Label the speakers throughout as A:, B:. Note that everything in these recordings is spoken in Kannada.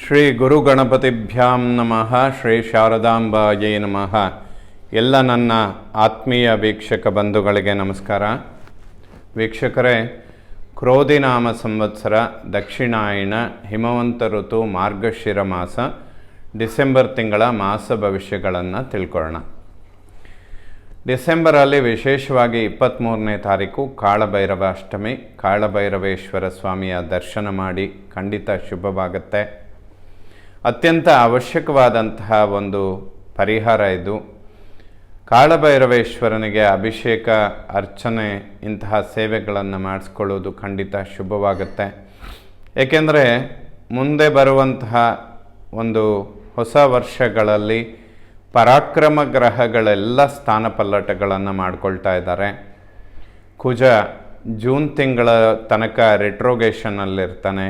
A: ಶ್ರೀ ಗುರು ಗಣಪತಿಭ್ಯಾಂ ನಮಃ. ಶ್ರೀ ಶಾರದಾಂಬಾಯೇ ನಮಃ. ಎಲ್ಲ ನನ್ನ ಆತ್ಮೀಯ ವೀಕ್ಷಕ ಬಂಧುಗಳಿಗೆ ನಮಸ್ಕಾರ. ವೀಕ್ಷಕರೇ, ಕ್ರೋಧಿನಾಮ ಸಂವತ್ಸರ, ದಕ್ಷಿಣಾಯಣ, ಹಿಮವಂತ ಋತು, ಮಾರ್ಗಶಿರ ಮಾಸ, ಡಿಸೆಂಬರ್ ತಿಂಗಳ ಮಾಸ ಭವಿಷ್ಯಗಳನ್ನು ತಿಳ್ಕೊಳ್ಳೋಣ. ಡಿಸೆಂಬರಲ್ಲಿ ವಿಶೇಷವಾಗಿ 23ನೇ ತಾರೀಕು ಕಾಳಭೈರವ ಅಷ್ಟಮಿ. ಕಾಳಭೈರವೇಶ್ವರ ಸ್ವಾಮಿಯ ದರ್ಶನ ಮಾಡಿ ಖಂಡಿತ ಶುಭವಾಗುತ್ತೆ. ಅತ್ಯಂತ ಅವಶ್ಯಕವಾದಂತಹ ಒಂದು ಪರಿಹಾರ ಇದು. ಕಾಳಭೈರವೇಶ್ವರನಿಗೆ ಅಭಿಷೇಕ, ಅರ್ಚನೆ, ಇಂತಹ ಸೇವೆಗಳನ್ನು ಮಾಡಿಸ್ಕೊಳ್ಳೋದು ಖಂಡಿತ ಶುಭವಾಗುತ್ತೆ. ಏಕೆಂದರೆ ಮುಂದೆ ಬರುವಂತಹ ಒಂದು ಹೊಸ ವರ್ಷಗಳಲ್ಲಿ ಪರಾಕ್ರಮ ಗ್ರಹಗಳೆಲ್ಲ ಸ್ಥಾನ ಪಲ್ಲಟಗಳನ್ನು ಮಾಡಿಕೊಳ್ತಾ ಇದ್ದಾರೆ. ಕುಜ ಜೂನ್ ತಿಂಗಳ ತನಕ ರೆಟ್ರೋಗೇಷನ್ನಲ್ಲಿರ್ತಾನೆ.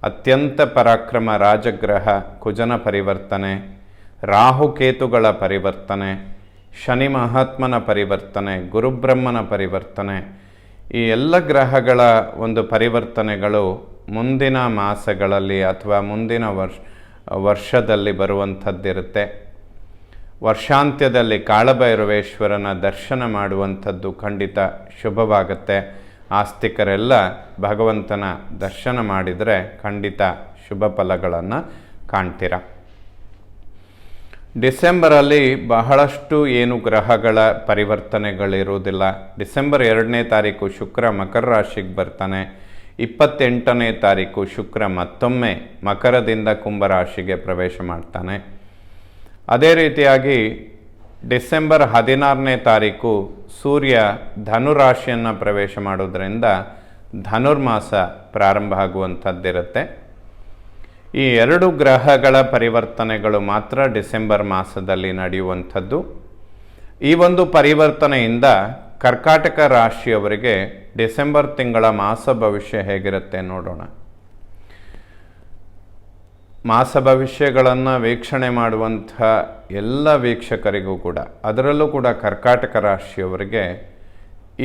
A: ಅತ್ಯಂತ ಪರಾಕ್ರಮ ರಾಜಗ್ರಹ ಕುಜನ ಪರಿವರ್ತನೆ, ರಾಹುಕೇತುಗಳ ಪರಿವರ್ತನೆ, ಶನಿ ಮಹಾತ್ಮನ ಪರಿವರ್ತನೆ, ಗುರುಬ್ರಹ್ಮನ ಪರಿವರ್ತನೆ, ಈ ಎಲ್ಲ ಗ್ರಹಗಳ ಒಂದು ಪರಿವರ್ತನೆಗಳು ಮುಂದಿನ ಮಾಸಗಳಲ್ಲಿ ಅಥವಾ ಮುಂದಿನ ವರ್ಷದಲ್ಲಿ ಬರುವಂಥದ್ದಿರುತ್ತೆ. ವರ್ಷಾಂತ್ಯದಲ್ಲಿ ಕಾಳಭೈರವೇಶ್ವರನ ದರ್ಶನ ಮಾಡುವಂಥದ್ದು ಖಂಡಿತ ಶುಭವಾಗುತ್ತೆ. ಆಸ್ತಿಕರೆಲ್ಲ ಭಗವಂತನ ದರ್ಶನ ಮಾಡಿದರೆ ಖಂಡಿತ ಶುಭ ಫಲಗಳನ್ನು ಕಾಣ್ತೀರ. ಡಿಸೆಂಬರಲ್ಲಿ ಬಹಳಷ್ಟು ಏನು ಗ್ರಹಗಳ ಪರಿವರ್ತನೆಗಳಿರುವುದಿಲ್ಲ. ಡಿಸೆಂಬರ್ 2ನೇ ತಾರೀಕು ಶುಕ್ರ ಮಕರ ರಾಶಿಗೆ ಬರ್ತಾನೆ. 28ನೇ ತಾರೀಕು ಶುಕ್ರ ಮತ್ತೊಮ್ಮೆ ಮಕರದಿಂದ ಕುಂಭರಾಶಿಗೆ ಪ್ರವೇಶ ಮಾಡ್ತಾನೆ. ಅದೇ ರೀತಿಯಾಗಿ ಡಿಸೆಂಬರ್ 16ನೇ ತಾರೀಕು ಸೂರ್ಯ ಧನುರಾಶಿಯನ್ನು ಪ್ರವೇಶ ಮಾಡೋದ್ರಿಂದ ಧನುರ್ಮಾಸ ಪ್ರಾರಂಭ ಆಗುವಂಥದ್ದಿರುತ್ತೆ. ಈ ಎರಡು ಗ್ರಹಗಳ ಪರಿವರ್ತನೆಗಳು ಮಾತ್ರ ಡಿಸೆಂಬರ್ ಮಾಸದಲ್ಲಿ ನಡೆಯುವಂಥದ್ದು. ಈ ಒಂದು ಪರಿವರ್ತನೆಯಿಂದ ಕರ್ಕಾಟಕ ರಾಶಿಯವರಿಗೆ ಡಿಸೆಂಬರ್ ತಿಂಗಳ ಮಾಸ ಭವಿಷ್ಯ ಹೇಗಿರುತ್ತೆ ನೋಡೋಣ. ಮಾಸ ಭವಿಷ್ಯಗಳನ್ನು ವೀಕ್ಷಣೆ ಮಾಡುವಂಥ ಎಲ್ಲ ವೀಕ್ಷಕರಿಗೂ ಕೂಡ, ಅದರಲ್ಲೂ ಕೂಡ ಕರ್ಕಾಟಕ ರಾಶಿಯವರಿಗೆ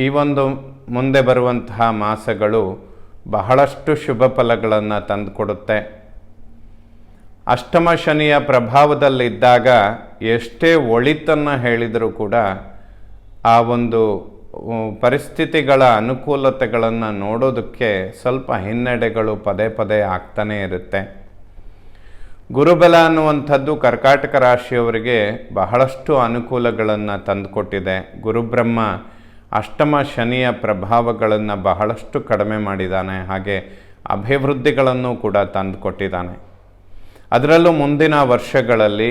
A: ಈ ಒಂದು ಮುಂದೆ ಬರುವಂತಹ ಮಾಸಗಳು ಬಹಳಷ್ಟು ಶುಭ ಫಲಗಳನ್ನು ತಂದುಕೊಡುತ್ತೆ. ಅಷ್ಟಮ ಶನಿಯ ಪ್ರಭಾವದಲ್ಲಿದ್ದಾಗ ಎಷ್ಟೇ ಒಳಿತನ್ನು ಹೇಳಿದರೂ ಕೂಡ ಆ ಒಂದು ಪರಿಸ್ಥಿತಿಗಳ ಅನುಕೂಲತೆಗಳನ್ನು ನೋಡೋದಕ್ಕೆ ಸ್ವಲ್ಪ ಹಿನ್ನಡೆಗಳು ಪದೇ ಪದೇ ಆಗ್ತಾನೇ ಇರುತ್ತೆ. ಗುರುಬಲ ಅನ್ನುವಂಥದ್ದು ಕರ್ಕಾಟಕ ರಾಶಿಯವರಿಗೆ ಬಹಳಷ್ಟು ಅನುಕೂಲಗಳನ್ನು ತಂದುಕೊಟ್ಟಿದೆ. ಗುರುಬ್ರಹ್ಮ ಅಷ್ಟಮ ಶನಿಯ ಪ್ರಭಾವಗಳನ್ನು ಬಹಳಷ್ಟು ಕಡಿಮೆ ಮಾಡಿದ್ದಾನೆ. ಹಾಗೆ ಅಭಿವೃದ್ಧಿಗಳನ್ನು ಕೂಡ ತಂದುಕೊಟ್ಟಿದ್ದಾನೆ. ಅದರಲ್ಲೂ ಮುಂದಿನ ವರ್ಷಗಳಲ್ಲಿ,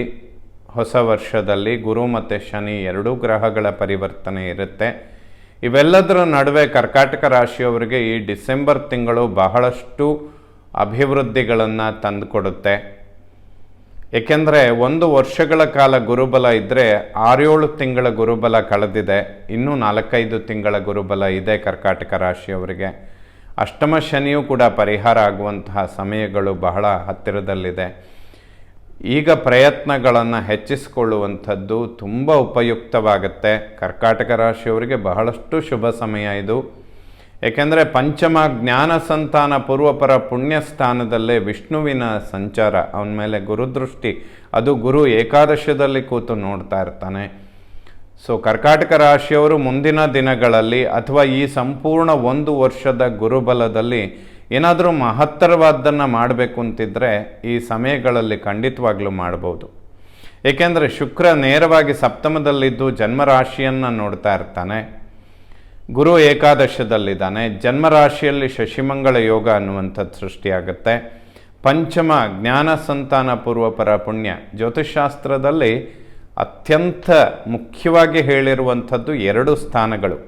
A: ಹೊಸ ವರ್ಷದಲ್ಲಿ ಗುರು ಮತ್ತು ಶನಿ ಎರಡೂ ಗ್ರಹಗಳ ಪರಿವರ್ತನೆ ಇರುತ್ತೆ. ಇವೆಲ್ಲದರ ನಡುವೆ ಕರ್ಕಾಟಕ ರಾಶಿಯವರಿಗೆ ಈ ಡಿಸೆಂಬರ್ ತಿಂಗಳು ಬಹಳಷ್ಟು ಅಭಿವೃದ್ಧಿಗಳನ್ನು ತಂದುಕೊಡುತ್ತೆ. ಏಕೆಂದರೆ 1 ವರ್ಷಗಳ ಕಾಲ ಗುರುಬಲ ಇದ್ದರೆ 6-7 ತಿಂಗಳ ಗುರುಬಲ ಕಳೆದಿದೆ. ಇನ್ನೂ 4-5 ತಿಂಗಳ ಗುರುಬಲ ಇದೆ ಕರ್ಕಾಟಕ ರಾಶಿಯವರಿಗೆ. ಅಷ್ಟಮ ಶನಿಯೂ ಕೂಡ ಪರಿಹಾರ ಆಗುವಂತಹ ಸಮಯಗಳು ಬಹಳ ಹತ್ತಿರದಲ್ಲಿದೆ. ಈಗ ಪ್ರಯತ್ನಗಳನ್ನು ಹೆಚ್ಚಿಸಿಕೊಳ್ಳುವಂಥದ್ದು ತುಂಬ ಉಪಯುಕ್ತವಾಗುತ್ತೆ. ಕರ್ಕಾಟಕ ರಾಶಿಯವರಿಗೆ ಬಹಳಷ್ಟು ಶುಭ ಸಮಯ ಇದು. ಏಕೆಂದರೆ ಪಂಚಮ ಜ್ಞಾನ ಸಂತಾನ ಪೂರ್ವಪರ ಪುಣ್ಯ ಸ್ಥಾನದಲ್ಲೇ ವಿಷ್ಣುವಿನ ಸಂಚಾರ, ಅವನ ಮೇಲೆ ಗುರುದೃಷ್ಟಿ, ಅದು ಗುರು ಏಕಾದಶದಲ್ಲಿ ಕೂತು ನೋಡ್ತಾ ಇರ್ತಾನೆ. ಸೊ ಕರ್ಕಾಟಕ ರಾಶಿಯವರು ಮುಂದಿನ ದಿನಗಳಲ್ಲಿ ಅಥವಾ ಈ ಸಂಪೂರ್ಣ 1 ವರ್ಷದ ಗುರುಬಲದಲ್ಲಿ ಏನಾದರೂ ಮಹತ್ತರವಾದ್ದನ್ನು ಮಾಡಬೇಕು ಅಂತಿದ್ರೆ ಈ ಸಮಯಗಳಲ್ಲಿ ಖಂಡಿತವಾಗ್ಲೂ ಮಾಡ್ಬೋದು. ಏಕೆಂದರೆ ಶುಕ್ರ ನೇರವಾಗಿ ಸಪ್ತಮದಲ್ಲಿದ್ದು ಜನ್ಮರಾಶಿಯನ್ನು ನೋಡ್ತಾ ಇರ್ತಾನೆ. ಗುರು ಏಕಾದಶದಲ್ಲಿದ್ದಾನೆ. ಜನ್ಮರಾಶಿಯಲ್ಲಿ ಶಶಿಮಂಗಳ ಯೋಗ ಅನ್ನುವಂಥದ್ದು ಸೃಷ್ಟಿಯಾಗುತ್ತೆ. ಪಂಚಮ ಜ್ಞಾನ ಸಂತಾನ ಪೂರ್ವಪರ ಪುಣ್ಯ, ಜ್ಯೋತಿಷಾಸ್ತ್ರದಲ್ಲಿ ಅತ್ಯಂತ ಮುಖ್ಯವಾಗಿ ಹೇಳಿರುವಂಥದ್ದು 2 ಸ್ಥಾನಗಳು.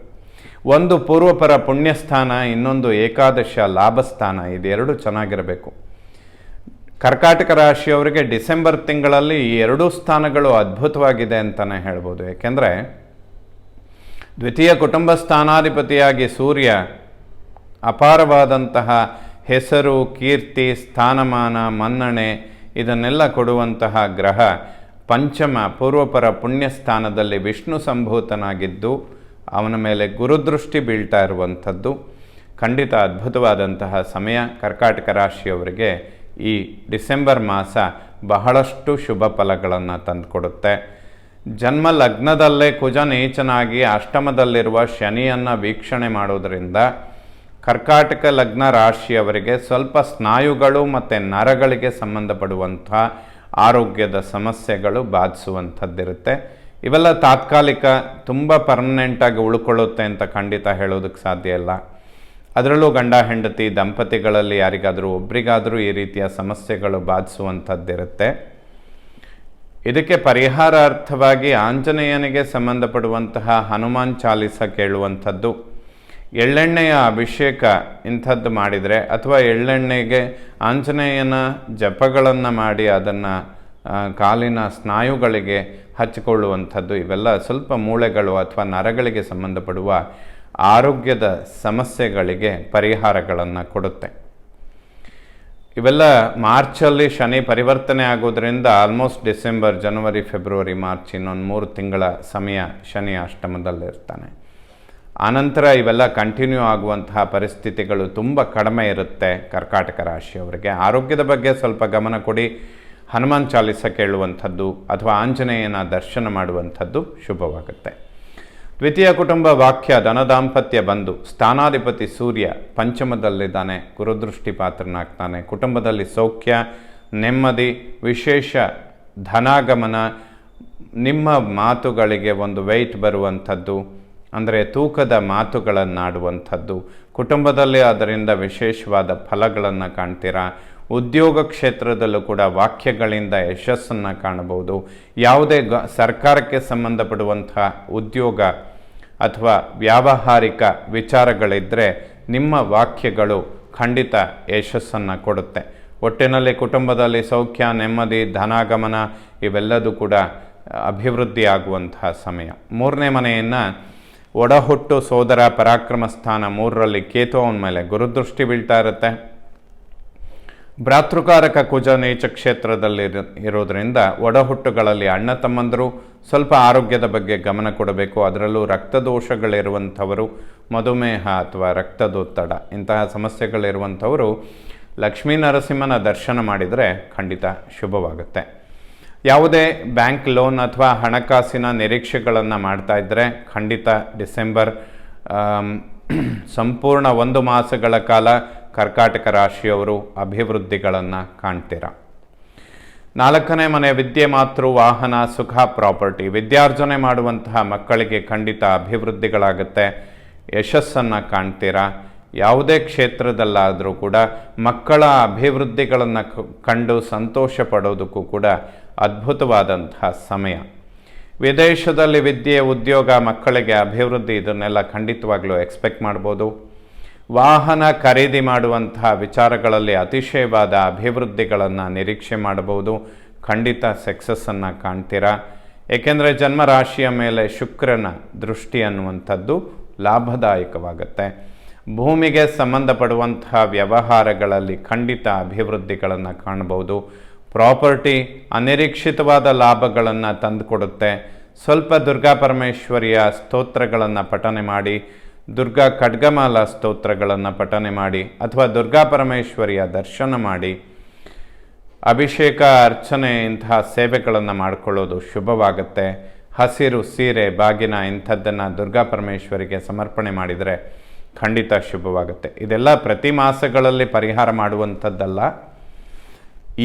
A: ಒಂದು ಪೂರ್ವಪರ ಪುಣ್ಯಸ್ಥಾನ, ಇನ್ನೊಂದು ಏಕಾದಶ ಲಾಭಸ್ಥಾನ. ಇದೆರಡು ಚೆನ್ನಾಗಿರಬೇಕು. ಕರ್ಕಾಟಕ ರಾಶಿಯವರಿಗೆ ಡಿಸೆಂಬರ್ ತಿಂಗಳಲ್ಲಿ ಈ 2 ಸ್ಥಾನಗಳು ಅದ್ಭುತವಾಗಿದೆ ಅಂತಲೇ ಹೇಳ್ಬೋದು. ಏಕೆಂದರೆ ದ್ವಿತೀಯ ಕುಟುಂಬ ಸ್ಥಾನಾಧಿಪತಿಯಾಗಿ ಸೂರ್ಯ ಅಪಾರವಾದಂತಹ ಹೆಸರು, ಕೀರ್ತಿ, ಸ್ಥಾನಮಾನ, ಮನ್ನಣೆ ಇದನ್ನೆಲ್ಲ ಕೊಡುವಂತಹ ಗ್ರಹ ಪಂಚಮ ಪೂರ್ವಪರ ಪುಣ್ಯ ಸ್ಥಾನದಲ್ಲಿ ವಿಷ್ಣು ಸಂಭೂತನಾಗಿದ್ದು ಅವನ ಮೇಲೆ ಗುರುದೃಷ್ಟಿ ಬೀಳ್ತಾ ಇರುವಂಥದ್ದು ಖಂಡಿತ ಅದ್ಭುತವಾದಂತಹ ಸಮಯ. ಕರ್ಕಾಟಕ ರಾಶಿಯವರಿಗೆ ಈ ಡಿಸೆಂಬರ್ ಮಾಸ ಬಹಳಷ್ಟು ಶುಭ ಫಲಗಳನ್ನು ತಂದುಕೊಡುತ್ತೆ. ಜನ್ಮ ಲಗ್ನದಲ್ಲೇ ಕುಜ ನೀಚನಾಗಿ ಅಷ್ಟಮದಲ್ಲಿರುವ ಶನಿಯನ್ನು ವೀಕ್ಷಣೆ ಮಾಡೋದರಿಂದ ಕರ್ಕಾಟಕ ಲಗ್ನ ರಾಶಿಯವರಿಗೆ ಸ್ವಲ್ಪ ಸ್ನಾಯುಗಳು ಮತ್ತು ನರಗಳಿಗೆ ಸಂಬಂಧಪಡುವಂಥ ಆರೋಗ್ಯದ ಸಮಸ್ಯೆಗಳು ಬಾಧಿಸುವಂಥದ್ದಿರುತ್ತೆ. ಇವೆಲ್ಲ ತಾತ್ಕಾಲಿಕ, ತುಂಬ ಪರ್ಮನೆಂಟಾಗಿ ಉಳ್ಕೊಳ್ಳುತ್ತೆ ಅಂತ ಖಂಡಿತ ಹೇಳೋದಕ್ಕೆ ಸಾಧ್ಯ ಇಲ್ಲ. ಅದರಲ್ಲೂ ಗಂಡ ಹೆಂಡತಿ ದಂಪತಿಗಳಲ್ಲಿ ಯಾರಿಗಾದರೂ ಒಬ್ರಿಗಾದರೂ ಈ ರೀತಿಯ ಸಮಸ್ಯೆಗಳು ಬಾಧಿಸುವಂಥದ್ದಿರುತ್ತೆ. ಇದಕ್ಕೆ ಪರಿಹಾರಾರ್ಥವಾಗಿ ಆಂಜನೇಯನಿಗೆ ಸಂಬಂಧಪಡುವಂತಹ ಹನುಮಾನ್ ಚಾಲಿಸ ಕೇಳುವಂಥದ್ದು, ಎಳ್ಳೆಣ್ಣೆಯ ಅಭಿಷೇಕ ಇಂಥದ್ದು ಮಾಡಿದರೆ, ಅಥವಾ ಎಳ್ಳೆಣ್ಣೆಗೆ ಆಂಜನೇಯನ ಜಪಗಳನ್ನು ಮಾಡಿ ಅದನ್ನು ಕಾಲಿನ ಸ್ನಾಯುಗಳಿಗೆ ಹಚ್ಚಿಕೊಳ್ಳುವಂಥದ್ದು, ಇವೆಲ್ಲ ಸ್ವಲ್ಪ ಮೂಳೆಗಳು ಅಥವಾ ನರಗಳಿಗೆ ಸಂಬಂಧಪಡುವ ಆರೋಗ್ಯದ ಸಮಸ್ಯೆಗಳಿಗೆ ಪರಿಹಾರಗಳನ್ನು ಕೊಡುತ್ತೆ. ಇವೆಲ್ಲ ಮಾರ್ಚಲ್ಲಿ ಶನಿ ಪರಿವರ್ತನೆ ಆಗೋದ್ರಿಂದ ಆಲ್ಮೋಸ್ಟ್ ಡಿಸೆಂಬರ್, ಜನವರಿ, ಫೆಬ್ರವರಿ, ಮಾರ್ಚ್ ಇನ್ನೊಂದು 3 ತಿಂಗಳ ಸಮಯ ಶನಿ ಅಷ್ಟಮದಲ್ಲಿರ್ತಾನೆ. ಆನಂತರ ಇವೆಲ್ಲ ಕಂಟಿನ್ಯೂ ಆಗುವಂತಹ ಪರಿಸ್ಥಿತಿಗಳು ತುಂಬ ಕಡಿಮೆ ಇರುತ್ತೆ. ಕರ್ಕಾಟಕ ರಾಶಿಯವರಿಗೆ ಆರೋಗ್ಯದ ಬಗ್ಗೆ ಸ್ವಲ್ಪ ಗಮನ ಕೊಡಿ. ಹನುಮಾನ್ ಚಾಲಿಸ ಕೇಳುವಂಥದ್ದು ಅಥವಾ ಆಂಜನೇಯನ ದರ್ಶನ ಮಾಡುವಂಥದ್ದು ಶುಭವಾಗುತ್ತೆ. ದ್ವಿತೀಯ ಕುಟುಂಬ ವಾಕ್ಯ ಧನದಾಂಪತ್ಯ ಬಂಧು ಸ್ಥಾನಾಧಿಪತಿ ಸೂರ್ಯ ಪಂಚಮದಲ್ಲಿದ್ದಾನೆ, ಗುರುದೃಷ್ಟಿ ಪಾತ್ರನಾಗ್ತಾನೆ. ಕುಟುಂಬದಲ್ಲಿ ಸೌಖ್ಯ, ನೆಮ್ಮದಿ, ವಿಶೇಷ ಧನಾಗಮನ, ನಿಮ್ಮ ಮಾತುಗಳಿಗೆ ಒಂದು ವೆಯ್ಟ್ ಬರುವಂಥದ್ದು, ಅಂದರೆ ತೂಕದ ಮಾತುಗಳನ್ನಾಡುವಂಥದ್ದು. ಕುಟುಂಬದಲ್ಲಿ ಅದರಿಂದ ವಿಶೇಷವಾದ ಫಲಗಳನ್ನು ಕಾಣ್ತೀರಾ. ಉದ್ಯೋಗ ಕ್ಷೇತ್ರದಲ್ಲೂ ಕೂಡ ವಾಕ್ಯಗಳಿಂದ ಯಶಸ್ಸನ್ನು ಕಾಣಬಹುದು. ಯಾವುದೇ ಸರ್ಕಾರಕ್ಕೆ ಸಂಬಂಧಪಡುವಂಥ ಉದ್ಯೋಗ ಅಥವಾ ವ್ಯಾವಹಾರಿಕ ವಿಚಾರಗಳಿದ್ದರೆ ನಿಮ್ಮ ವಾಕ್ಯಗಳು ಖಂಡಿತ ಯಶಸ್ಸನ್ನು ಕೊಡುತ್ತೆ. ಒಟ್ಟಿನಲ್ಲಿ ಕುಟುಂಬದಲ್ಲಿ ಸೌಖ್ಯ, ನೆಮ್ಮದಿ, ಧನಾಗಮನ ಇವೆಲ್ಲದೂ ಕೂಡ ಅಭಿವೃದ್ಧಿ ಆಗುವಂತಹ ಸಮಯ. 3ನೇ ಮನೆಯನ್ನು ಒಡಹುಟ್ಟು ಸೋದರ ಪರಾಕ್ರಮ ಸ್ಥಾನ 3ರಲ್ಲಿ ಕೇತು ಅವನ ಮೇಲೆ ಗುರುದೃಷ್ಟಿ ಬೀಳ್ತಾ ಇರುತ್ತೆ. ಭ್ರಾತೃಕಾರಕ ಕುಜ ನೀಚ ಕ್ಷೇತ್ರದಲ್ಲಿ ಇರೋದರಿಂದ ಒಡಹುಟ್ಟುಗಳಲ್ಲಿ ಅಣ್ಣ ತಮ್ಮಂದರು ಸ್ವಲ್ಪ ಆರೋಗ್ಯದ ಬಗ್ಗೆ ಗಮನ ಕೊಡಬೇಕು. ಅದರಲ್ಲೂ ರಕ್ತದೋಷಗಳಿರುವಂಥವರು, ಮಧುಮೇಹ ಅಥವಾ ರಕ್ತದೊತ್ತಡ ಇಂತಹ ಸಮಸ್ಯೆಗಳಿರುವಂಥವರು ಲಕ್ಷ್ಮೀ ನರಸಿಂಹನ ದರ್ಶನ ಮಾಡಿದರೆ ಖಂಡಿತ ಶುಭವಾಗುತ್ತೆ. ಯಾವುದೇ ಬ್ಯಾಂಕ್ ಲೋನ್ ಅಥವಾ ಹಣಕಾಸಿನ ನಿರೀಕ್ಷೆಗಳನ್ನು ಮಾಡ್ತಾ ಇದ್ದರೆ ಖಂಡಿತ ಡಿಸೆಂಬರ್ ಸಂಪೂರ್ಣ 1 ಮಾಸಗಳ ಕಾಲ ಕರ್ಕಾಟಕ ರಾಶಿಯವರು ಅಭಿವೃದ್ಧಿಗಳನ್ನು ಕಾಣ್ತೀರ. 4ನೇ ಮನೆ ವಿದ್ಯೆ, ಮಾತೃ, ವಾಹನ, ಸುಖ, ಪ್ರಾಪರ್ಟಿ. ವಿದ್ಯಾರ್ಜನೆ ಮಾಡುವಂತಹ ಮಕ್ಕಳಿಗೆ ಖಂಡಿತ ಅಭಿವೃದ್ಧಿಗಳಾಗುತ್ತೆ, ಯಶಸ್ಸನ್ನು ಕಾಣ್ತೀರಾ. ಯಾವುದೇ ಕ್ಷೇತ್ರದಲ್ಲಾದರೂ ಕೂಡ ಮಕ್ಕಳ ಅಭಿವೃದ್ಧಿಗಳನ್ನು ಕಂಡು ಸಂತೋಷ ಪಡೋದಕ್ಕೂ ಕೂಡ ಅದ್ಭುತವಾದಂತಹ ಸಮಯ. ವಿದೇಶದಲ್ಲಿ ವಿದ್ಯೆ, ಉದ್ಯೋಗ, ಮಕ್ಕಳಿಗೆ ಅಭಿವೃದ್ಧಿ ಇದನ್ನೆಲ್ಲ ಖಂಡಿತವಾಗ್ಲೂ ಎಕ್ಸ್ಪೆಕ್ಟ್ ಮಾಡ್ಬೋದು. ವಾಹನ ಖರೀದಿ ಮಾಡುವಂತಹ ವಿಚಾರಗಳಲ್ಲಿ ಅತಿಶಯವಾದ ಅಭಿವೃದ್ಧಿಗಳನ್ನು ನಿರೀಕ್ಷೆ ಮಾಡಬಹುದು. ಖಂಡಿತ ಸಕ್ಸಸ್ಸನ್ನು ಕಾಣ್ತೀರಾ. ಏಕೆಂದರೆ ಜನ್ಮರಾಶಿಯ ಮೇಲೆ ಶುಕ್ರನ ದೃಷ್ಟಿ ಅನ್ನುವಂಥದ್ದು ಲಾಭದಾಯಕವಾಗುತ್ತೆ. ಭೂಮಿಗೆ ಸಂಬಂಧಪಡುವಂತಹ ವ್ಯವಹಾರಗಳಲ್ಲಿ ಖಂಡಿತ ಅಭಿವೃದ್ಧಿಗಳನ್ನು ಕಾಣಬಹುದು. ಪ್ರಾಪರ್ಟಿ ಅನಿರೀಕ್ಷಿತವಾದ ಲಾಭಗಳನ್ನು ತಂದುಕೊಡುತ್ತೆ. ಸ್ವಲ್ಪ ದುರ್ಗಾ ಪರಮೇಶ್ವರಿಯ ಸ್ತೋತ್ರಗಳನ್ನು ಪಠನೆ ಮಾಡಿ, ದುರ್ಗಾ ಖಡ್ಗಮಾಲ ಸ್ತೋತ್ರಗಳನ್ನು ಪಠನೆ ಮಾಡಿ, ಅಥವಾ ದುರ್ಗಾ ಪರಮೇಶ್ವರಿಯ ದರ್ಶನ ಮಾಡಿ, ಅಭಿಷೇಕ, ಅರ್ಚನೆ ಇಂತಹ ಸೇವೆಗಳನ್ನು ಮಾಡಿಕೊಳ್ಳೋದು ಶುಭವಾಗುತ್ತೆ. ಹಸಿರು ಸೀರೆ, ಬಾಗಿನ ಇಂಥದ್ದನ್ನು ದುರ್ಗಾ ಪರಮೇಶ್ವರಿಗೆ ಸಮರ್ಪಣೆ ಮಾಡಿದರೆ ಖಂಡಿತ ಶುಭವಾಗುತ್ತೆ. ಇದೆಲ್ಲ ಪ್ರತಿ ಮಾಸಗಳಲ್ಲಿ ಪರಿಹಾರ ಮಾಡುವಂಥದ್ದಲ್ಲ.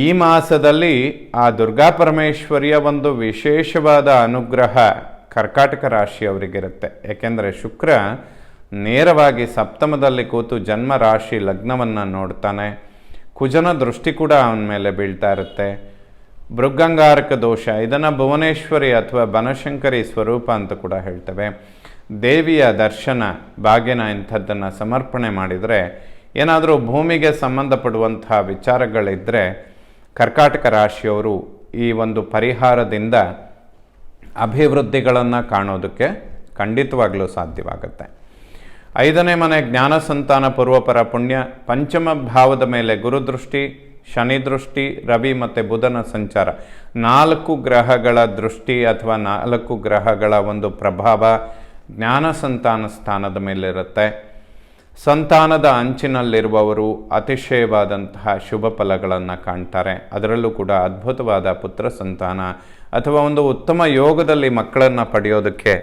A: ಈ ಮಾಸದಲ್ಲಿ ಆ ದುರ್ಗಾ ಪರಮೇಶ್ವರಿಯ ಒಂದು ವಿಶೇಷವಾದ ಅನುಗ್ರಹ ಕರ್ಕಾಟಕ ರಾಶಿಯವರಿಗಿರುತ್ತೆ. ಏಕೆಂದರೆ ಶುಕ್ರ ನೇರವಾಗಿ ಸಪ್ತಮದಲ್ಲಿ ಕೂತು ಜನ್ಮ ರಾಶಿ ಲಗ್ನವನ್ನು ನೋಡ್ತಾನೆ. ಕುಜನ ದೃಷ್ಟಿ ಕೂಡ ಅವನ ಮೇಲೆ ಬೀಳ್ತಾ ಇರುತ್ತೆ. ಭೃಗಂಗಾರಕ ದೋಷ, ಇದನ್ನು ಭುವನೇಶ್ವರಿ ಅಥವಾ ಬನಶಂಕರಿ ಸ್ವರೂಪ ಅಂತ ಕೂಡ ಹೇಳ್ತೇವೆ. ದೇವಿಯ ದರ್ಶನ, ಬಾಗಿನ ಇಂಥದ್ದನ್ನು ಸಮರ್ಪಣೆ ಮಾಡಿದರೆ, ಏನಾದರೂ ಭೂಮಿಗೆ ಸಂಬಂಧಪಡುವಂತಹ ವಿಚಾರಗಳಿದ್ದರೆ ಕರ್ಕಾಟಕ ರಾಶಿಯವರು ಈ ಒಂದು ಪರಿಹಾರದಿಂದ ಅಭಿವೃದ್ಧಿಗಳನ್ನು ಕಾಣೋದಕ್ಕೆ ಖಂಡಿತವಾಗಲೂ ಸಾಧ್ಯವಾಗುತ್ತೆ. 5ನೇ ಮನೆ ಜ್ಞಾನ ಸಂತಾನ ಪೂರ್ವಪರ ಪುಣ್ಯ. ಪಂಚಮ ಭಾವದ ಮೇಲೆ ಗುರುದೃಷ್ಟಿ, ಶನಿ ದೃಷ್ಟಿ, ರವಿ ಮತ್ತು ಬುಧನ ಸಂಚಾರ. 4 ಗ್ರಹಗಳ ದೃಷ್ಟಿ ಅಥವಾ 4 ಗ್ರಹಗಳ ಒಂದು ಪ್ರಭಾವ ಜ್ಞಾನ ಸಂತಾನ ಸ್ಥಾನದ ಮೇಲಿರುತ್ತೆ. ಸಂತಾನದ ಅಂಚಿನಲ್ಲಿರುವವರು ಅತಿಶಯವಾದಂತಹ ಶುಭ ಫಲಗಳನ್ನು ಕಾಣ್ತಾರೆ. ಅದರಲ್ಲೂ ಕೂಡ ಅದ್ಭುತವಾದ ಪುತ್ರ ಸಂತಾನ ಅಥವಾ ಒಂದು ಉತ್ತಮ ಯೋಗದಲ್ಲಿ ಮಕ್ಕಳನ್ನು ಪಡೆಯೋದಕ್ಕೆ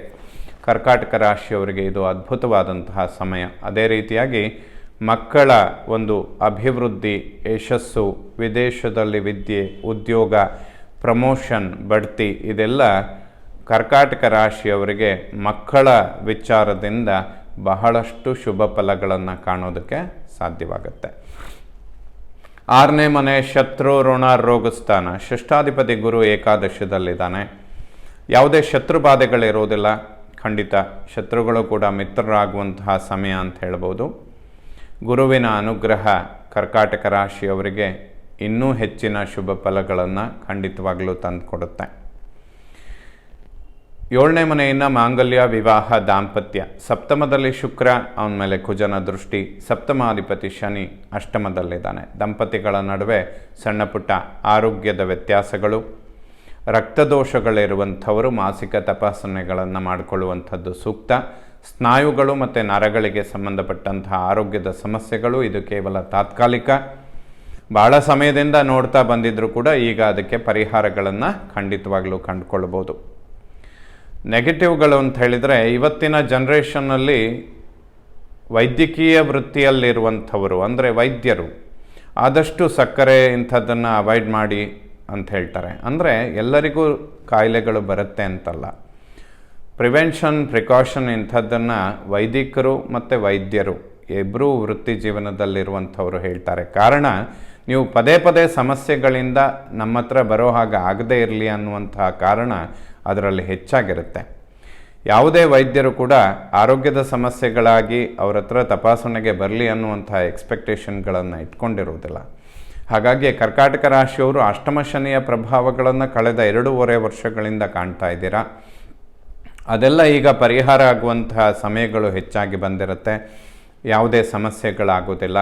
A: ಕರ್ಕಾಟಕ ರಾಶಿಯವರಿಗೆ ಇದು ಅದ್ಭುತವಾದಂತಹ ಸಮಯ. ಅದೇ ರೀತಿಯಾಗಿ ಮಕ್ಕಳ ಒಂದು ಅಭಿವೃದ್ಧಿ, ಯಶಸ್ಸು, ವಿದೇಶದಲ್ಲಿ ವಿದ್ಯೆ, ಉದ್ಯೋಗ, ಪ್ರಮೋಷನ್, ಬಡ್ತಿ ಇದೆಲ್ಲ ಕರ್ಕಾಟಕ ರಾಶಿಯವರಿಗೆ ಮಕ್ಕಳ ವಿಚಾರದಿಂದ ಬಹಳಷ್ಟು ಶುಭ ಫಲಗಳನ್ನು ಕಾಣೋದಕ್ಕೆ ಸಾಧ್ಯವಾಗುತ್ತೆ. 6ನೇ ಮನೆ ಶತ್ರು, ಋಣ, ರೋಗಸ್ಥಾನ. ಷಷ್ಠಾಧಿಪತಿ ಗುರು ಏಕಾದಶದಲ್ಲಿದ್ದಾನೆ. ಯಾವುದೇ ಶತ್ರು ಬಾಧೆಗಳಿರೋದಿಲ್ಲ. ಖಂಡಿತ ಶತ್ರುಗಳು ಕೂಡ ಮಿತ್ರರಾಗುವಂತಹ ಸಮಯ ಅಂತ ಹೇಳ್ಬೋದು. ಗುರುವಿನ ಅನುಗ್ರಹ ಕರ್ಕಾಟಕ ರಾಶಿಯವರಿಗೆ ಇನ್ನೂ ಹೆಚ್ಚಿನ ಶುಭ ಫಲಗಳನ್ನು ಖಂಡಿತವಾಗಲೂ ತಂದುಕೊಡುತ್ತೆ. 7ನೇ ಮನೆಯಿಂದ ಮಾಂಗಲ್ಯ, ವಿವಾಹ, ದಾಂಪತ್ಯ. ಸಪ್ತಮದಲ್ಲಿ ಶುಕ್ರ, ಅವನ ಮೇಲೆ ಕುಜನ ದೃಷ್ಟಿ. ಸಪ್ತಮಾಧಿಪತಿ ಶನಿ ಅಷ್ಟಮದಲ್ಲಿದ್ದಾನೆ. ದಂಪತಿಗಳ ನಡುವೆ ಸಣ್ಣ ಪುಟ್ಟ ಆರೋಗ್ಯದ ವ್ಯತ್ಯಾಸಗಳು, ರಕ್ತದೋಷಗಳಿರುವಂಥವರು ಮಾಸಿಕ ತಪಾಸಣೆಗಳನ್ನು ಮಾಡಿಕೊಳ್ಳುವಂಥದ್ದು ಸೂಕ್ತ. ಸ್ನಾಯುಗಳು ಮತ್ತು ನರಗಳಿಗೆ ಸಂಬಂಧಪಟ್ಟಂತಹ ಆರೋಗ್ಯದ ಸಮಸ್ಯೆಗಳು ಇದು ಕೇವಲ ತಾತ್ಕಾಲಿಕ. ಭಾಳ ಸಮಯದಿಂದ ನೋಡ್ತಾ ಬಂದಿದ್ದರೂ ಕೂಡ ಈಗ ಅದಕ್ಕೆ ಪರಿಹಾರಗಳನ್ನು ಖಂಡಿತವಾಗಲೂ ಕಂಡುಕೊಳ್ಬೋದು. ನೆಗೆಟಿವ್ಗಳು ಅಂತ ಹೇಳಿದರೆ, ಇವತ್ತಿನ ಜನ್ರೇಷನ್ನಲ್ಲಿ ವೈದ್ಯಕೀಯ ವೃತ್ತಿಯಲ್ಲಿರುವಂಥವರು ಅಂದರೆ ವೈದ್ಯರು ಆದಷ್ಟು ಸಕ್ಕರೆ ಇಂಥದ್ದನ್ನು ಅವಾಯ್ಡ್ ಮಾಡಿ ಅಂತ ಹೇಳ್ತಾರೆ. ಅಂದರೆ ಎಲ್ಲರಿಗೂ ಕಾಯಿಲೆಗಳು ಬರುತ್ತೆ ಅಂತಲ್ಲ. ಪ್ರಿಕಾಷನ್ ಇಂಥದ್ದನ್ನು ವೈದಿಕರು ಮತ್ತು ವೈದ್ಯರು ಇಬ್ಬರೂ ವೃತ್ತಿ ಜೀವನದಲ್ಲಿರುವಂಥವರು ಹೇಳ್ತಾರೆ. ಕಾರಣ, ನೀವು ಪದೇ ಪದೇ ಸಮಸ್ಯೆಗಳಿಂದ ನಮ್ಮ ಹತ್ರ ಬರೋ ಹಾಗೆ ಆಗದೇ ಇರಲಿ ಅನ್ನುವಂತಹ ಕಾರಣ ಅದರಲ್ಲಿ ಹೆಚ್ಚಾಗಿರುತ್ತೆ. ಯಾವುದೇ ವೈದ್ಯರು ಕೂಡ ಆರೋಗ್ಯದ ಸಮಸ್ಯೆಗಳಾಗಿ ಅವ್ರ ಹತ್ರ ತಪಾಸಣೆಗೆ ಬರಲಿ ಅನ್ನುವಂಥ ಎಕ್ಸ್ಪೆಕ್ಟೇಷನ್ಗಳನ್ನು ಇಟ್ಕೊಂಡಿರೋದಿಲ್ಲ. ಹಾಗಾಗಿ ಕರ್ಕಾಟಕ ರಾಶಿಯವರು ಅಷ್ಟಮ ಶನಿಯ ಪ್ರಭಾವಗಳನ್ನು ಕಳೆದ 2.5 ವರ್ಷಗಳಿಂದ ಕಾಣ್ತಾ ಇದ್ದೀರಾ. ಅದೆಲ್ಲ ಈಗ ಪರಿಹಾರ ಆಗುವಂತಹ ಸಮಯಗಳು ಹೆಚ್ಚಾಗಿ ಬಂದಿರುತ್ತೆ. ಯಾವುದೇ ಸಮಸ್ಯೆಗಳಾಗೋದಿಲ್ಲ.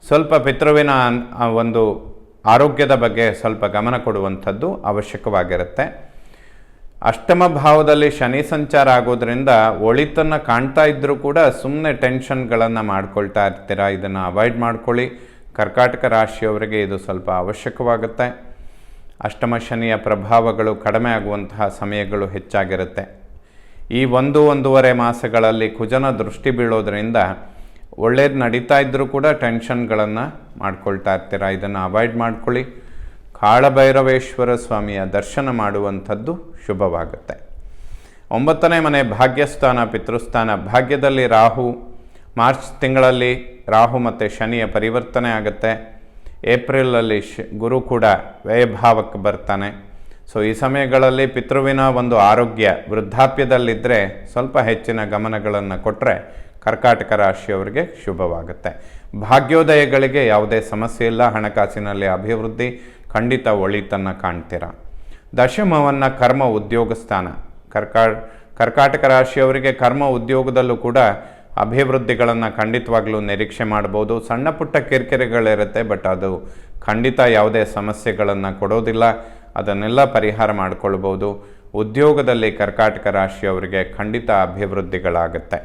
A: ಸ್ವಲ್ಪ ಪಿತೃವಿನ ಒಂದು ಆರೋಗ್ಯದ ಬಗ್ಗೆ ಸ್ವಲ್ಪ ಗಮನ ಕೊಡುವಂಥದ್ದು ಅವಶ್ಯಕವಾಗಿರುತ್ತೆ. ಅಷ್ಟಮ ಭಾವದಲ್ಲಿ ಶನಿ ಸಂಚಾರ ಆಗೋದ್ರಿಂದ ಒಳಿತನ್ನು ಕಾಣ್ತಾ ಇದ್ದರೂ ಕೂಡ ಸುಮ್ಮನೆ ಟೆನ್ಷನ್ಗಳನ್ನು ಮಾಡ್ಕೊಳ್ತಾ ಇರ್ತೀರ. ಇದನ್ನು ಅವಾಯ್ಡ್ ಮಾಡ್ಕೊಳ್ಳಿ. ಕರ್ಕಾಟಕ ರಾಶಿಯವರಿಗೆ ಇದು ಸ್ವಲ್ಪ ಅವಶ್ಯಕವಾಗುತ್ತೆ. ಅಷ್ಟಮ ಶನಿಯ ಪ್ರಭಾವಗಳು ಕಡಿಮೆ ಆಗುವಂತಹ ಸಮಯಗಳು ಹೆಚ್ಚಾಗಿರುತ್ತೆ. ಈ 1-1.5 ಮಾಸಗಳಲ್ಲಿ ಕುಜನ ದೃಷ್ಟಿ ಬೀಳೋದ್ರಿಂದ ಒಳ್ಳೇದು ನಡೀತಾ ಇದ್ದರೂ ಕೂಡ ಟೆನ್ಷನ್ಗಳನ್ನು ಮಾಡ್ಕೊಳ್ತಾ ಇರ್ತೀರ. ಇದನ್ನು ಅವಾಯ್ಡ್ ಮಾಡ್ಕೊಳ್ಳಿ. ಕಾಳಭೈರವೇಶ್ವರ ಸ್ವಾಮಿಯ ದರ್ಶನ ಮಾಡುವಂಥದ್ದು ಶುಭವಾಗುತ್ತೆ. 9ನೇ ಮನೆ ಭಾಗ್ಯಸ್ಥಾನ, ಪಿತೃಸ್ಥಾನ. ಭಾಗ್ಯದಲ್ಲಿ ರಾಹು. ಮಾರ್ಚ್ ತಿಂಗಳಲ್ಲಿ ರಾಹು ಮತ್ತು ಶನಿಯ ಪರಿವರ್ತನೆ ಆಗುತ್ತೆ. ಏಪ್ರಿಲಲ್ಲಿ ಗುರು ಕೂಡ ವ್ಯಯಭಾವಕ್ಕೆ ಬರ್ತಾನೆ. ಸೊ ಈ ಸಮಯಗಳಲ್ಲಿ ಪಿತೃವಿನ ಒಂದು ಆರೋಗ್ಯ ವೃದ್ಧಾಪ್ಯದಲ್ಲಿದ್ದರೆ ಸ್ವಲ್ಪ ಹೆಚ್ಚಿನ ಗಮನಗಳನ್ನು ಕೊಟ್ಟರೆ ಕರ್ಕಾಟಕ ರಾಶಿಯವರಿಗೆ ಶುಭವಾಗುತ್ತೆ. ಭಾಗ್ಯೋದಯಗಳಿಗೆ ಯಾವುದೇ ಸಮಸ್ಯೆ ಇಲ್ಲ. ಹಣಕಾಸಿನಲ್ಲಿ ಅಭಿವೃದ್ಧಿ, ಖಂಡಿತ ಒಳಿತನ್ನು ಕಾಣ್ತೀರ. ದಶಮವನ್ನು ಕರ್ಮ, ಉದ್ಯೋಗ ಸ್ಥಾನ. ಕರ್ಕಾಟಕ ರಾಶಿಯವರಿಗೆ ಕರ್ಮ ಉದ್ಯೋಗದಲ್ಲೂ ಕೂಡ ಅಭಿವೃದ್ಧಿಗಳನ್ನು ಖಂಡಿತವಾಗ್ಲೂ ನಿರೀಕ್ಷೆ ಮಾಡ್ಬೋದು. ಸಣ್ಣ ಪುಟ್ಟ ಕಿರಿಕಿರಿಗಳಿರುತ್ತೆ, ಬಟ್ ಅದು ಖಂಡಿತ ಯಾವುದೇ ಸಮಸ್ಯೆಗಳನ್ನು ಕೊಡೋದಿಲ್ಲ. ಅದನ್ನೆಲ್ಲ ಪರಿಹಾರ ಮಾಡಿಕೊಳ್ಬೋದು. ಉದ್ಯೋಗದಲ್ಲಿ ಕರ್ಕಾಟಕ ರಾಶಿಯವರಿಗೆ ಖಂಡಿತ ಅಭಿವೃದ್ಧಿಗಳಾಗುತ್ತೆ.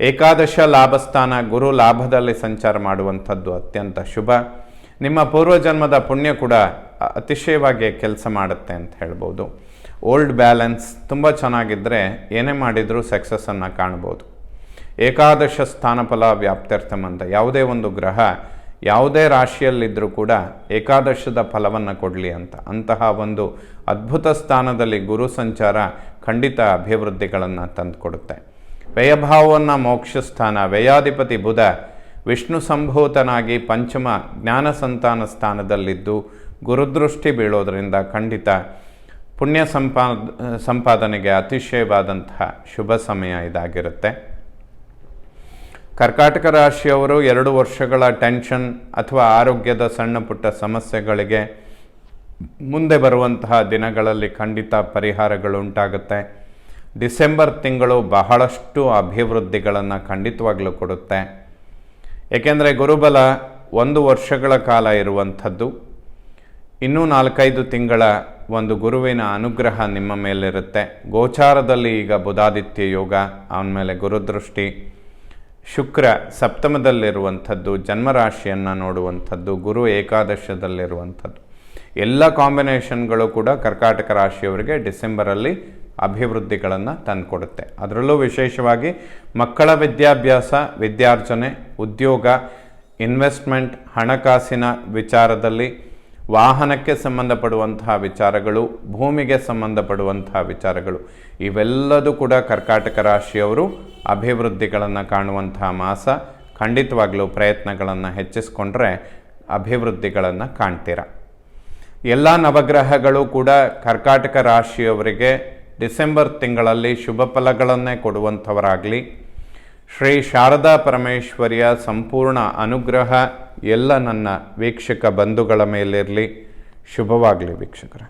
A: ಏಕಾದಶ ಲಾಭಸ್ಥಾನ. ಗುರು ಲಾಭದಲ್ಲಿ ಸಂಚಾರ ಮಾಡುವಂಥದ್ದು ಅತ್ಯಂತ ಶುಭ. ನಿಮ್ಮ ಪೂರ್ವಜನ್ಮದ ಪುಣ್ಯ ಕೂಡ ಅತಿಶಯವಾಗಿ ಕೆಲಸ ಮಾಡುತ್ತೆ ಅಂತ ಹೇಳ್ಬೋದು. ಓಲ್ಡ್ ಬ್ಯಾಲೆನ್ಸ್ ತುಂಬ ಚೆನ್ನಾಗಿದ್ದರೆ ಏನೇ ಮಾಡಿದರೂ ಸಕ್ಸಸ್ಸನ್ನು ಕಾಣ್ಬೋದು. ಏಕಾದಶ ಸ್ಥಾನಫಲ ವ್ಯಾಪ್ತ್ಯರ್ಥಂ ಅಂತ ಯಾವುದೇ ಒಂದು ಗ್ರಹ ಯಾವುದೇ ರಾಶಿಯಲ್ಲಿದ್ದರೂ ಕೂಡ ಏಕಾದಶದ ಫಲವನ್ನು ಕೊಡಲಿ ಅಂತ. ಅಂತಹ ಒಂದು ಅದ್ಭುತ ಸ್ಥಾನದಲ್ಲಿ ಗುರು ಸಂಚಾರ ಖಂಡಿತ ಅಭಿವೃದ್ಧಿಗಳನ್ನು ತಂದುಕೊಡುತ್ತೆ. ವ್ಯಯಭಾವವನ್ನು ಮೋಕ್ಷ ಸ್ಥಾನ. ವ್ಯಯಾಧಿಪತಿ ಬುಧ ವಿಷ್ಣು ಸಂಭೂತನಾಗಿ ಪಂಚಮ ಜ್ಞಾನ ಸಂತಾನ ಸ್ಥಾನದಲ್ಲಿದ್ದು ಗುರುದೃಷ್ಟಿ ಬೀಳೋದರಿಂದ ಖಂಡಿತ ಪುಣ್ಯ ಸಂಪಾದನೆಗೆ ಅತಿಶಯವಾದಂತಹ ಶುಭ ಸಮಯ ಇದಾಗಿರುತ್ತೆ. ಕರ್ಕಾಟಕ ರಾಶಿಯವರು 2 ವರ್ಷಗಳ ಟೆನ್ಷನ್ ಅಥವಾ ಆರೋಗ್ಯದ ಸಣ್ಣ ಪುಟ್ಟ ಸಮಸ್ಯೆಗಳಿಗೆ ಮುಂದೆ ಬರುವಂತಹ ದಿನಗಳಲ್ಲಿ ಖಂಡಿತ ಪರಿಹಾರಗಳು ಉಂಟಾಗುತ್ತೆ. ಡಿಸೆಂಬರ್ ತಿಂಗಳು ಬಹಳಷ್ಟು ಅಭಿವೃದ್ಧಿಗಳನ್ನು ಖಂಡಿತವಾಗಲೂ ಕೊಡುತ್ತೆ. ಏಕೆಂದರೆ ಗುರುಬಲ 1 ವರ್ಷಗಳ ಕಾಲ ಇರುವಂಥದ್ದು. ಇನ್ನೂ 4-5 ತಿಂಗಳ ಒಂದು ಗುರುವಿನ ಅನುಗ್ರಹ ನಿಮ್ಮ ಮೇಲಿರುತ್ತೆ. ಗೋಚಾರದಲ್ಲಿ ಈಗ ಬುಧಾದಿತ್ಯ ಯೋಗ, ಅವನ ಮೇಲೆ ಗುರುದೃಷ್ಟಿ, ಶುಕ್ರ ಸಪ್ತಮದಲ್ಲಿರುವಂಥದ್ದು, ಜನ್ಮರಾಶಿಯನ್ನು ನೋಡುವಂಥದ್ದು, ಗುರು ಏಕಾದಶದಲ್ಲಿರುವಂಥದ್ದು, ಎಲ್ಲ ಕಾಂಬಿನೇಷನ್ಗಳು ಕೂಡ ಕರ್ಕಾಟಕ ರಾಶಿಯವರಿಗೆ ಡಿಸೆಂಬರಲ್ಲಿ ಅಭಿವೃದ್ಧಿಗಳನ್ನು ತಂದುಕೊಡುತ್ತೆ. ಅದರಲ್ಲೂ ವಿಶೇಷವಾಗಿ ಮಕ್ಕಳ ವಿದ್ಯಾಭ್ಯಾಸ, ವಿದ್ಯಾರ್ಜನೆ, ಉದ್ಯೋಗ, ಇನ್ವೆಸ್ಟ್ಮೆಂಟ್, ಹಣಕಾಸಿನ ವಿಚಾರದಲ್ಲಿ, ವಾಹನಕ್ಕೆ ಸಂಬಂಧಪಡುವಂತಹ ವಿಚಾರಗಳು, ಭೂಮಿಗೆ ಸಂಬಂಧಪಡುವಂತಹ ವಿಚಾರಗಳು, ಇವೆಲ್ಲದೂ ಕೂಡ ಕರ್ಕಾಟಕ ರಾಶಿಯವರು ಅಭಿವೃದ್ಧಿಗಳನ್ನು ಕಾಣುವಂತಹ ಮಾಸ. ಖಂಡಿತವಾಗಲೂ ಪ್ರಯತ್ನಗಳನ್ನು ಹೆಚ್ಚಿಸ್ಕೊಂಡ್ರೆ ಅಭಿವೃದ್ಧಿಗಳನ್ನು ಕಾಣ್ತೀರ. ಎಲ್ಲ ನವಗ್ರಹಗಳು ಕೂಡ ಕರ್ಕಾಟಕ ರಾಶಿಯವರಿಗೆ ಡಿಸೆಂಬರ್ ತಿಂಗಳಲ್ಲಿ ಶುಭ ಫಲಗಳನ್ನೇ ಕೊಡುವಂಥವರಾಗಲಿ. ಶ್ರೀ ಶಾರದಾ ಪರಮೇಶ್ವರಿಯ ಸಂಪೂರ್ಣ ಅನುಗ್ರಹ ಎಲ್ಲ ನನ್ನ ವೀಕ್ಷಕ ಬಂಧುಗಳ ಮೇಲಿರಲಿ. ಶುಭವಾಗಲಿ ವೀಕ್ಷಕರೇ.